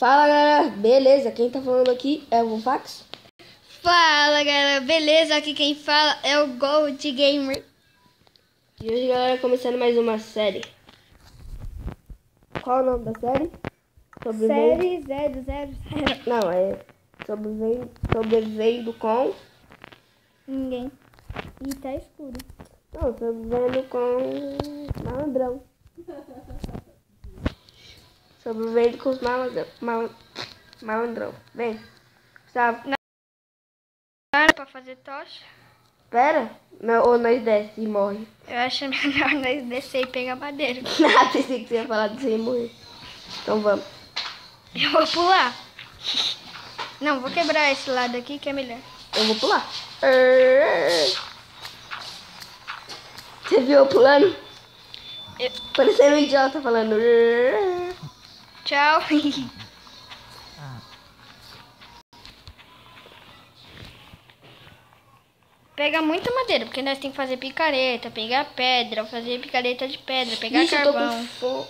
Fala galera, beleza? Quem tá falando aqui é o Vofax. Fala galera, beleza? Aqui quem fala é o Gold Gamer. E hoje galera, começando mais uma série. Qual é o nome da série? Série 000. Não, é sobrevivendo com... Ninguém. E tá escuro. Não, sobrevivendo com malandrão. Sobrevivendo com os malandrão. Vem, Gustavo. Para pra fazer tocha. Espera, ou nós desce e morre. Eu acho melhor nós descer e pegar madeira. Ah, pensei que você ia falar disso e morrer. Então vamos. Eu vou pular. Não, vou quebrar esse lado aqui que é melhor. Eu vou pular. Você viu eu pulando? Parecendo um idiota falando. Tchau. Pega muita madeira, porque nós temos que fazer picareta, pegar pedra, fazer picareta de pedra, pegar Ixi, carvão. eu tô com fome.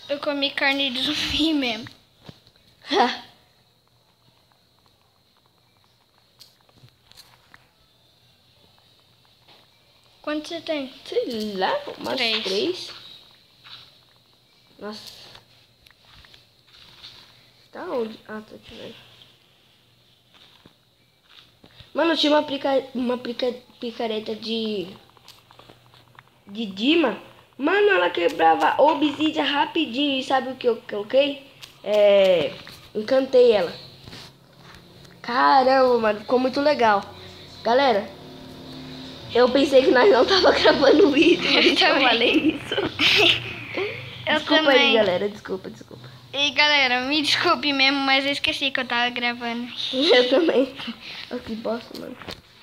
Eu comi carne de zumbi mesmo. Quanto você tem? Sei lá, umas 3. 3. Nossa. Tá onde? Ah, tô aqui, velho. Mano, eu tinha uma picareta de Dima. Mano, ela quebrava obsidian rapidinho. E sabe o que eu coloquei? Encantei ela. Caramba, mano, ficou muito legal. Galera, eu pensei que nós não tava gravando vídeo, por isso que eu falei isso. Desculpa aí, galera, desculpa. E galera, me desculpe mesmo, mas eu esqueci que eu tava gravando. Eu também. Oh, que bosta, mano.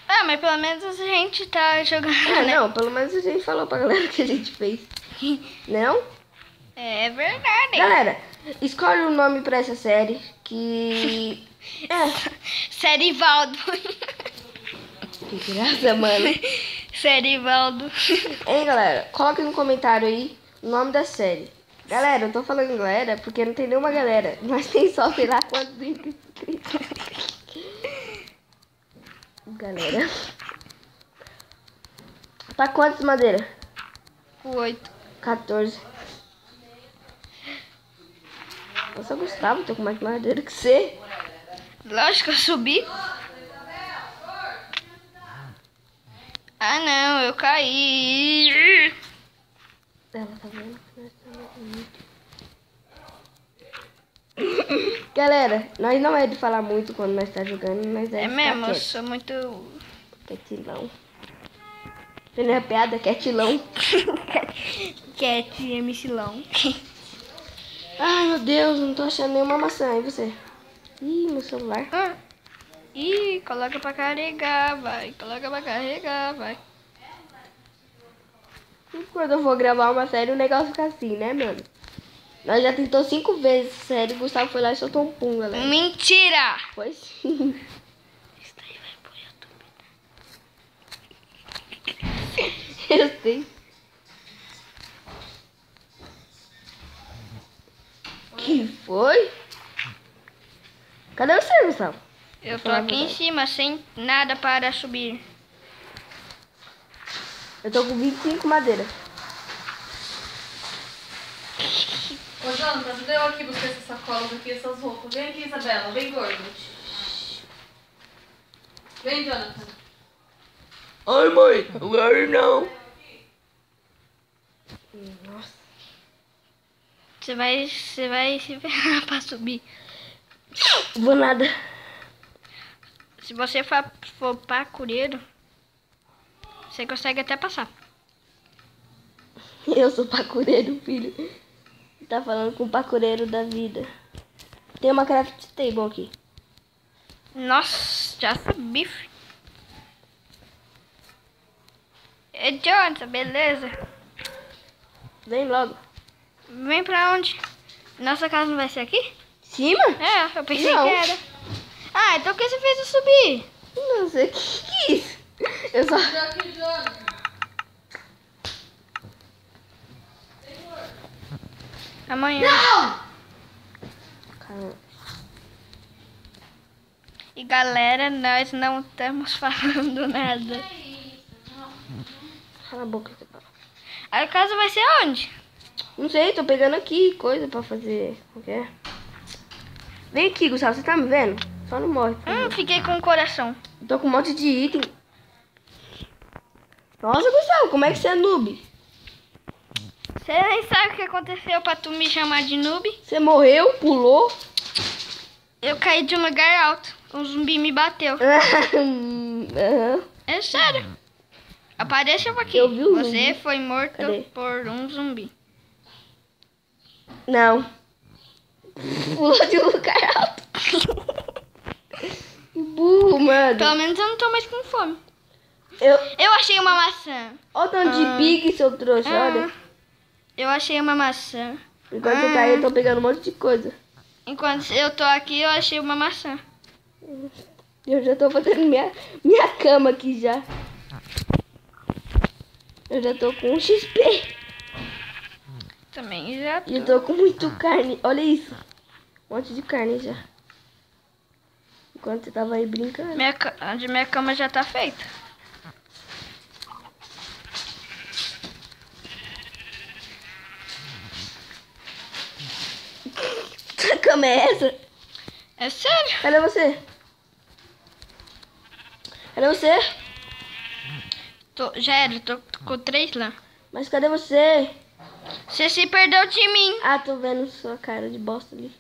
Ah, mas pelo menos a gente tá jogando, né? Não, pelo menos a gente falou pra galera o que a gente fez. Não? É verdade. Galera, escolhe um nome pra essa série que... Serivaldo. Que graça, mano. Serivaldo. Hein, galera? Coloque no comentário aí o nome da série. Galera, eu tô falando galera porque não tem nenhuma galera. Mas tem só, sei lá quantos inscritos. Galera. Tá quantas madeira? 8. 14. Nossa, Gustavo, tô com mais madeira que você. Lógico que eu subi. Ah não, eu caí. Ela tá vendo que nós estamos muito. Galera, nós não é de falar muito quando nós tá jogando, nós é É de mesmo, eu quieto. sou muito... Quietilão. Você não é piada? Quietilão. Cat emicilão. Ai, meu Deus, não tô achando nenhuma maçã. E você? Ih, meu celular. Ih, coloca pra carregar, vai. Coloca pra carregar, vai. E quando eu vou gravar uma série, o negócio fica assim, né, mano? Nós já tentou 5 vezes série, o Gustavo foi lá e soltou um pum, galera. Mentira! Foi sim. Isso daí vai pro YouTube. Eu sei. Que foi? Cadê você, Gustavo? Eu tô aqui em cima, sem nada para subir. Eu tô com 25 madeira. Ô, Jonathan, ajuda eu aqui buscar essas sacolas aqui, essas roupas. Vem aqui, Isabela. Vem, gordo. Vem, Jonathan. Ai, mãe, agora não. Nossa. Você vai se ferrar pra subir. Vou nada. Se você for pacureiro, você consegue até passar. Eu sou pacureiro, filho. Tá falando com o pacureiro da vida. Tem uma craft table aqui. Nossa, já subi. É Jonathan, beleza? Vem logo. Vem pra onde? Nossa casa não vai ser aqui? Cima? É, eu pensei Não. que era. Ah, então o que você fez eu subir? Não sei o que é isso. Eu só... Aqui, Jonathan. Amanhã. Não! E galera, nós não estamos falando nada. Cala a boca, você fala. A casa vai ser onde? Não sei, tô pegando aqui coisa pra fazer. O que é? Vem aqui, Gustavo, você tá me vendo? Só não morre. por favor. Fiquei com o coração. Tô com um monte de item. Nossa, Gustavo, como é que você é noob? Você nem sabe o que aconteceu pra tu me chamar de noob? Você morreu, pulou? Eu caí de um lugar alto. Um zumbi me bateu. Aham. É sério. Apareça aqui. Eu vi o Você zumbi. foi morto Cadê? por um zumbi. Não. Pulou de um lugar alto. Burro, mano. Pelo menos eu não tô mais com fome. Eu... Eu achei uma maçã. Olha o tanto de pique, seu trouxa, olha. Eu achei uma maçã. Enquanto você tá aí, eu tô pegando um monte de coisa. Enquanto eu tô aqui, eu achei uma maçã. Eu já tô fazendo minha cama aqui já. Eu já tô com um XP. Também já E eu tô com muito carne. Olha isso. Um monte de carne já. Enquanto você tava aí brincando. Minha cama já tá feita. Que cama é essa? É sério? Cadê você? Cadê você? Já era, tô com 3 lá. Mas cadê você? Você se perdeu de mim. Ah, tô vendo sua cara de bosta ali.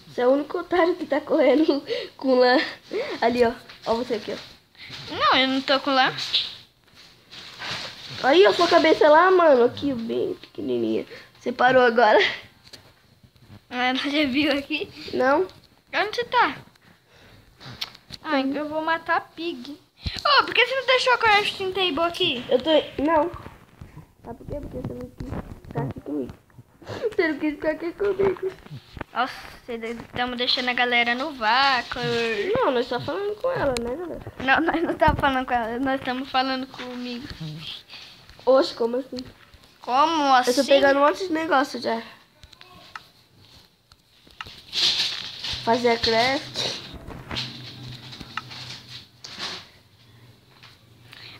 Você é o único otário que tá correndo com lã. Ali, ó. Ó você aqui, ó. Não, eu não tô com lã. Aí, ó, sua cabeça lá, mano. Aqui, bem pequenininha. Você parou agora? Ela já viu aqui? Não? Onde você tá? Ai, eu vou matar a pig. Ô, por que você não deixou a crafting table aqui? Eu tô... Não. Sabe por quê? Porque você não quis ficar aqui comigo. Você não quis ficar aqui comigo. Nossa, estamos deixando a galera no vácuo. Não, nós só falando com ela, né, galera? Não, nós não estamos falando com ela, nós estamos falando comigo. Oxe, como assim? Como assim? Eu tô pegando um monte de negócio já. Fazer a craft.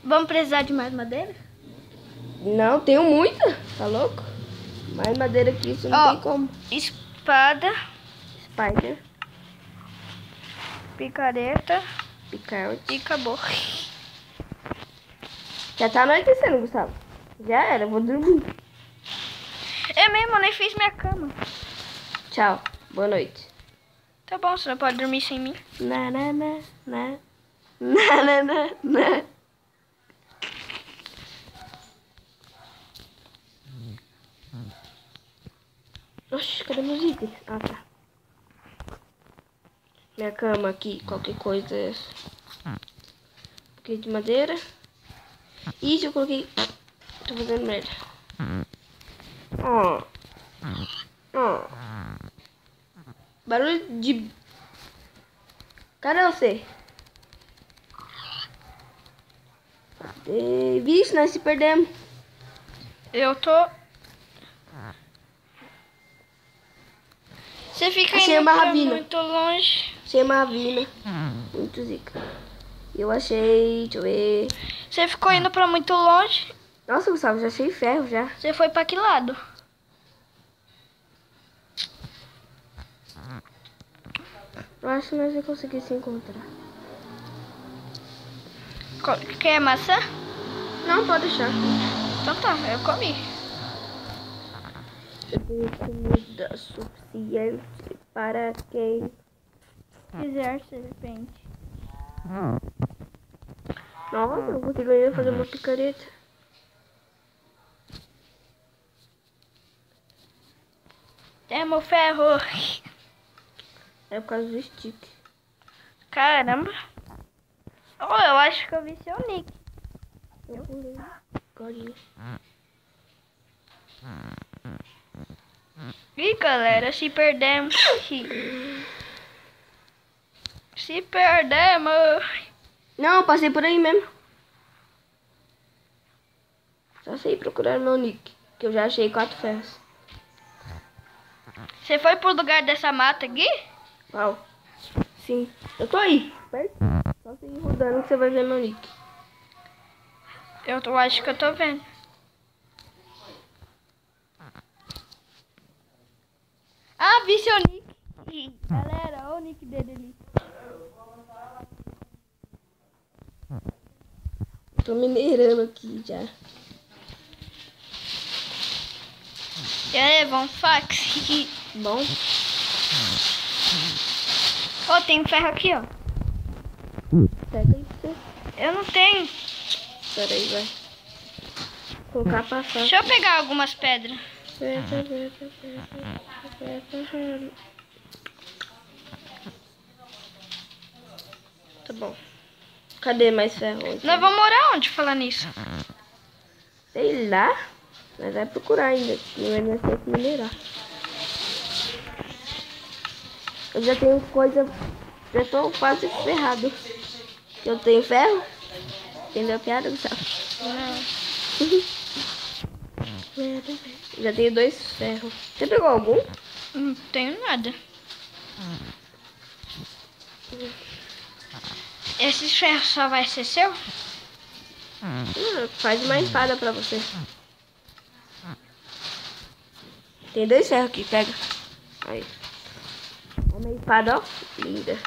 Vamos precisar de mais madeira? Não, tenho muita. Tá louco? Mais madeira que isso não Ó. tem como. Espada, Spider, picareta picard. e acabou. Já tá anoitecendo, Gustavo. Já era, eu vou dormir. Eu mesmo nem fiz minha cama. Tchau, boa noite. Tá bom, você não pode dormir sem mim. Na, na, na, na. Na, na, na, na. Oxi, cadê meus itens? Ah, tá. Minha cama aqui, qualquer coisa. Um pouquinho de madeira. Isso eu coloquei. Tô fazendo merda. Ó. Ó. Barulho de... Cadê você? Vixe, nós se perdemos. Eu tô... Você fica Achei indo uma pra ravina. muito longe. Achei uma ravina. Muito zica. Eu achei... Deixa eu ver... Você ficou indo pra muito longe. Nossa, Gustavo, já achei ferro já. Você foi pra que lado? Eu acho que nós vamos conseguir se encontrar. Quer maçã? Não, pode deixar. Então tá, eu comi. Eu tenho comida suficiente para quem... Quiser, serpente. Nossa, eu vou ter ganhar fazer uma picareta. Temos ferro. É por causa do stick. Caramba. Oh, eu acho que eu vi seu nick. Eu pulei. Golinha. Ih, galera, se perdemos. Se perdemos. Não, eu passei por aí mesmo. Só sei procurar meu nick. Que eu já achei 4 ferros. Você foi pro lugar dessa mata aqui? Qual? Sim. Eu tô aí. Perto. Só você ir rodando que você vai ver meu nick. Eu acho que eu tô vendo. Ah, vi seu nick. Galera, olha o nick dele ali. Tô mineirando aqui já. E aí, vamos fax. Bom. Ó, tem um ferro aqui, ó. Pega aí pra você. Eu não tenho. Pera aí, vai. Colocar pra passar. Deixa eu pegar algumas pedras. Tá bom. Cadê mais ferro? Nós vamos morar onde, falar nisso? Sei lá. Mas vai procurar ainda. Não vai ter que minerar. Eu já tenho coisa. Já tô quase ferrado. Eu tenho ferro. Entendeu a piada, Gustavo? Não. Já tenho 2 ferros. Você pegou algum? Não tenho nada. Esse ferro só vai ser seu? Faz uma espada pra você. Tem 2 ferros aqui, pega. Aí. Uma espada, ó. Linda.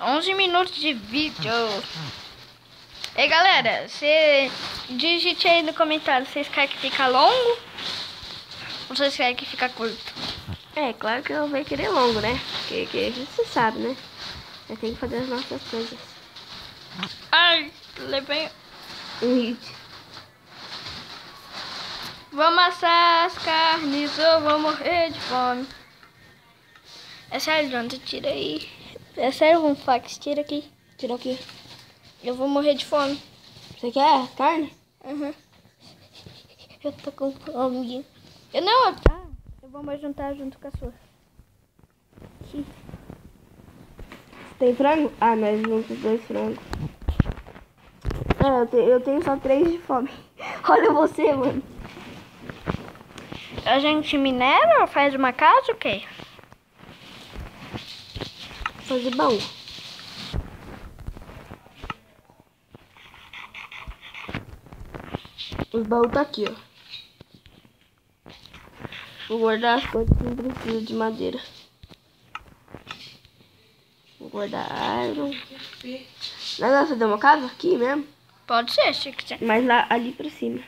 11 minutos de vídeo. Ei, galera, você digite aí no comentário. Vocês querem que fica longo? Ou vocês querem que fica curto? É, claro que eu vou querer longo, né? Porque você sabe, né? Eu tenho que fazer as nossas coisas. Ai, levei. Um hit. Vou amassar as carnes ou vou morrer de fome. É sério, Jonathan, tira aí. É sério, um fax, tira aqui. Tirou aqui. Eu vou morrer de fome. Você quer carne? Uhum. Eu tô com fome. Eu vou me juntar junto com a sua. Tem frango? Ah, nós juntos 2 frangos. Eu tenho só 3 de fome. Olha você, mano. A gente minera ou faz uma casa ou o quê? Fazer baú. Os baús tá aqui, ó. Vou guardar as coisas que não precisa de madeira. Vou guardar iron. Nós vamos fazer uma casa aqui mesmo? Pode ser, se quiser. Mas lá, ali pra cima.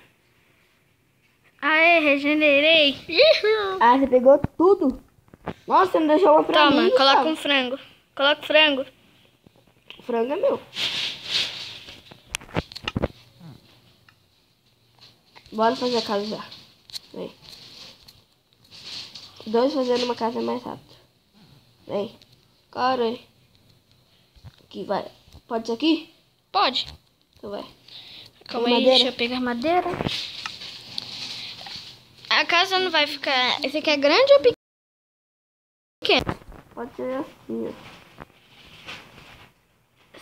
Aê, regenerei. Ah, você pegou tudo? Nossa, você não deixou uma pra Toma, mim. coloca Gustavo. um frango. Coloca o frango. O frango é meu. Bora fazer a casa já. Vem. 2 fazendo uma casa é mais rápido. Vem. Cara aí. Aqui, vai. Pode ser aqui? Pode. Então vai. Calma Tem aí, madeira? deixa eu pegar madeira. A casa não vai ficar... Esse aqui é grande ou pequeno? Pode ser assim, ó.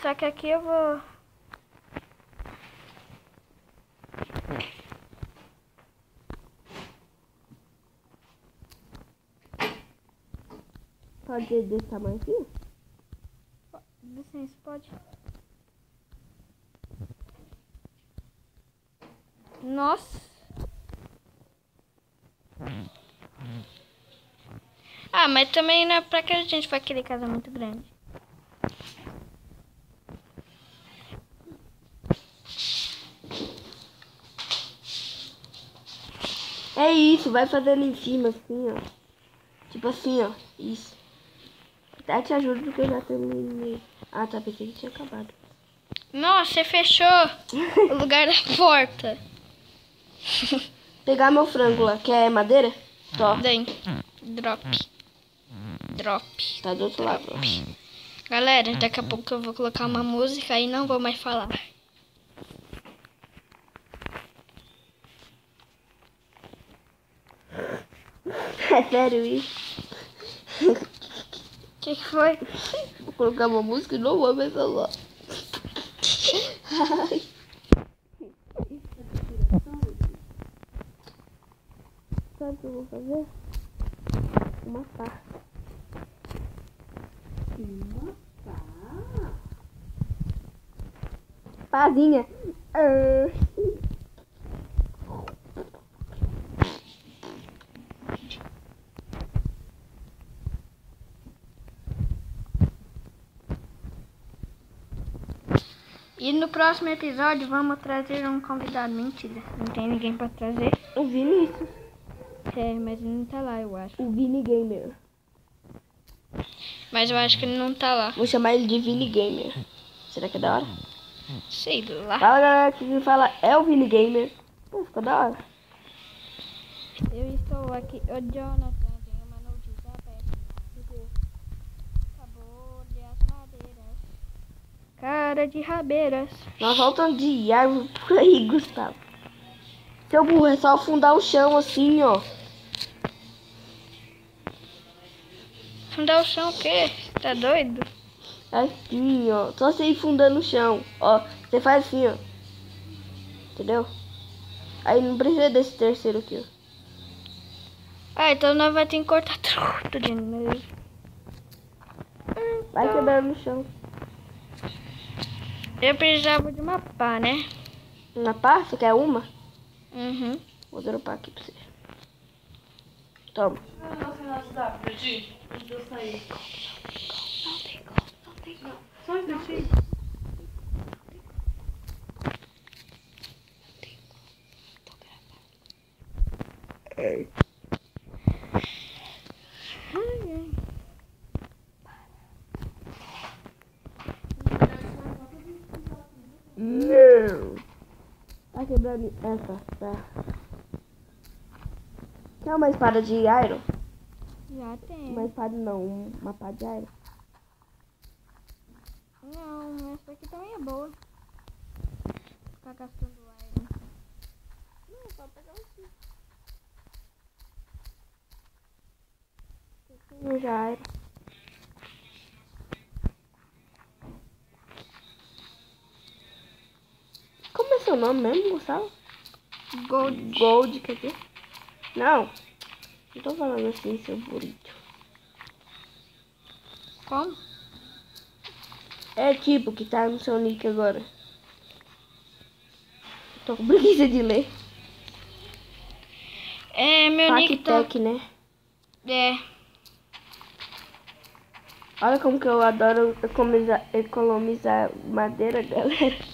Só que aqui eu vou... Pode ser desse tamanho assim? Licença, pode? Nossa. Ah, mas também não é pra que a gente vai querer casa muito grande. É isso, vai fazendo em cima assim, ó. Tipo assim, ó. Isso. Até te ajudo porque eu já terminei. Ah, tá, pensei que tinha acabado. Nossa, você fechou o lugar da porta. Pegar meu frango lá, quer madeira? Tó, Daí. Drop. Drop. tá do outro lado. Ó. Galera, daqui a pouco eu vou colocar uma música e não vou mais falar. É sério isso? O que foi? Vou colocar uma música e não vou mais falar. Ai. sabe o que eu vou fazer? Uma pá. Uma pá. Pazinha. E no próximo episódio vamos trazer um convidado. Mentira, não tem ninguém pra trazer. O Vinícius. É, mas ele não tá lá, eu acho. O Vini Gamer. Mas eu acho que ele não tá lá. Vou chamar ele de Vini Gamer. Será que é da hora? Sei lá. Fala, galera, que quem fala é o Vini Gamer. Pô, ficou da hora. Eu estou aqui. Ô, Jonathan, tem uma notícia péssima. Acabou-lhe as madeiras. Cara de rabeiras. Nós voltamos de árvore por aí, Gustavo. Seu burro, é só afundar o chão assim, ó. Fundar o chão o quê? Tá doido? Assim, ó. Só você ir fundando o chão. Ó, você faz assim, ó. Entendeu? Aí não precisa desse terceiro aqui, ó. Ah, então nós vamos ter que cortar tudo de novo. Vai quebrando no chão. Eu precisava de uma pá, né? Na pá, você quer uma? Uhum. Vou dropar aqui pra você. Toma. Nossa, Renato, dá pra pedir? Antes de eu sair. Não tem como, não tem como. Só um minutinho. Tô gravando. Ei. Não. Tá quebrando essa, tá? Quer uma espada de iron? Já tem. Uma espada não, uma pá de iron. Não, essa aqui também é boa. Ficar gastando iron. Não, só pegar aqui. Eu já iron. Como é seu nome mesmo, Gustavo? Gold. Gold, quer dizer? Não. Não tô falando assim, seu burrito. Como? É tipo que tá no seu nick agora. Tô com preguiça de ler. É, meu nick tá... Factec, né? É. Olha como que eu adoro economizar madeira, galera.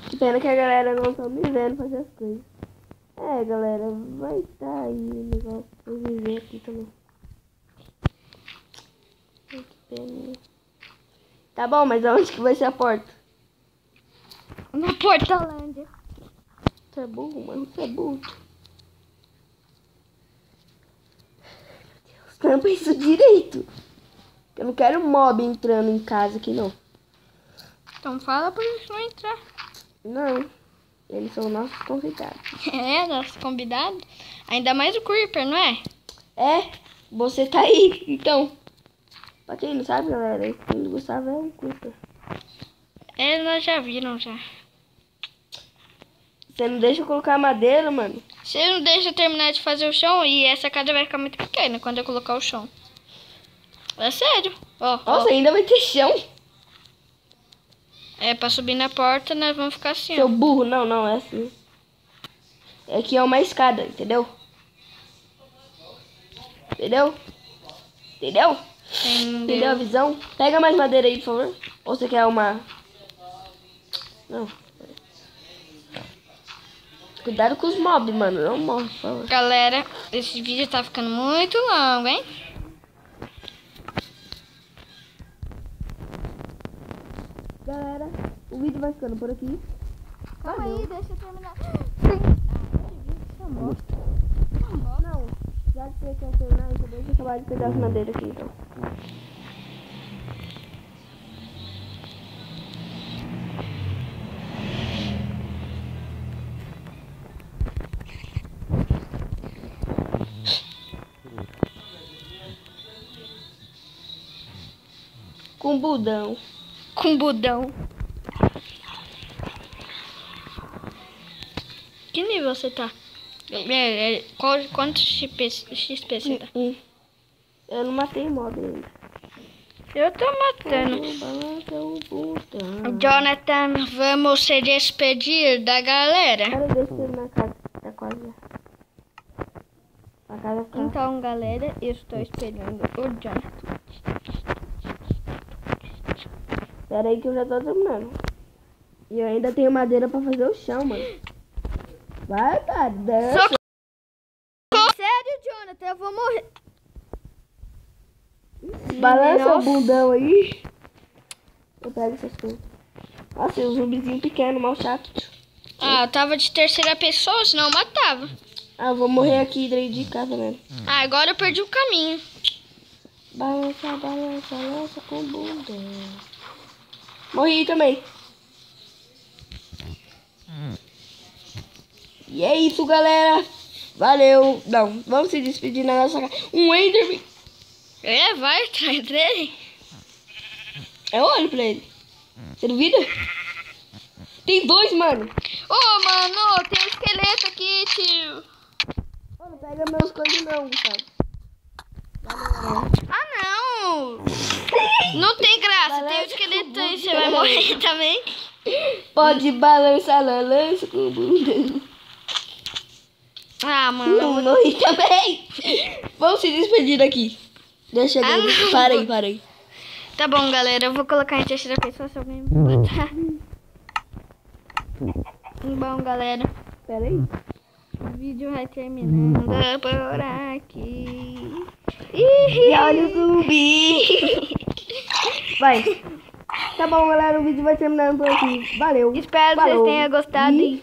Que pena que a galera não tá me vendo fazer as coisas. É, galera, vai estar aí o negócio pra eu viver aqui também. Ai, que pena. Tá bom, mas aonde que vai ser a porta? Na Portalândia. Você é burro, mano, você é burro. Meu Deus, tampa isso direito. Eu não quero mob entrando em casa aqui, não. Então fala pra gente não entrar. Não, eles são nossos convidados. É, nosso convidado. Ainda mais o Creeper, não é? É, você tá aí, então. Pra quem não sabe, galera, esse filho do Gustavo é um Creeper. É, nós já viram já. Você não deixa eu colocar madeira, mano? Você não deixa eu terminar de fazer o chão e essa casa vai ficar muito pequena quando eu colocar o chão. É sério. Ó, Nossa, ó. ainda vai ter chão. É, pra subir na porta nós vamos ficar assim, Seu ó. burro, não, é assim. Aqui é uma escada, entendeu? Entendeu? Entendeu? Entendeu a visão? Pega mais madeira aí, por favor. Ou você quer uma... Não. Cuidado com os mobs, mano. Não morre, por favor. Galera, esse vídeo tá ficando muito longo, hein? Galera, o vídeo vai ficando por aqui. Calma aí, deixa eu terminar. Não, já que você quer terminar, então deixa eu acabar de pegar as madeiras aqui, então. Com budão. Com budão. Que nível você tá? Quantos XP você tá? Eu não matei mob ainda. Eu tô matando. Balança o botão. Jonathan, vamos se despedir da galera? Cara, deixa eu ir na casa. Tá quase. A casa tá. Então, galera, eu estou esperando o Jonathan. Pera aí que eu já tô terminando. E eu ainda tenho madeira pra fazer o chão, mano. Vai, cara. Desce. Sério, Jonathan, eu vou morrer. Balança o Nossa. bundão aí. Eu pego essas coisas. Nossa, e um zumbizinho pequeno, mal chato. Ah, eu tava de terceira pessoa, senão eu matava. Ah, eu vou morrer aqui dentro de casa mesmo. Ah, agora eu perdi o caminho. Balança, balança, lança com bundão. Morri também. E é isso, galera. Valeu. Não, vamos se despedir na nossa casa. Um Enderman. É, vai atrás dele. Eu olho pra ele. Você duvida? Tem dois, mano. Ô, mano, tem um esqueleto aqui, tio. Ô, não pega meus coisas não, Gustavo. Ah, não. Não tem graça, tem um esqueleto aí, você vai morrer também. Pode balançar na lança com o bundão. Ah, mano. Morri também. Vamos se despedir daqui. Deixa eu não. Parei. Tá bom, galera, eu vou colocar em terceira pessoa se alguém me botar. Bom, galera, Pera aí. o vídeo vai terminando por aqui. E olha o zumbi. Vai. Tá bom, galera, o vídeo vai terminando por aqui. Valeu. Espero que vocês Falou. tenham gostado. E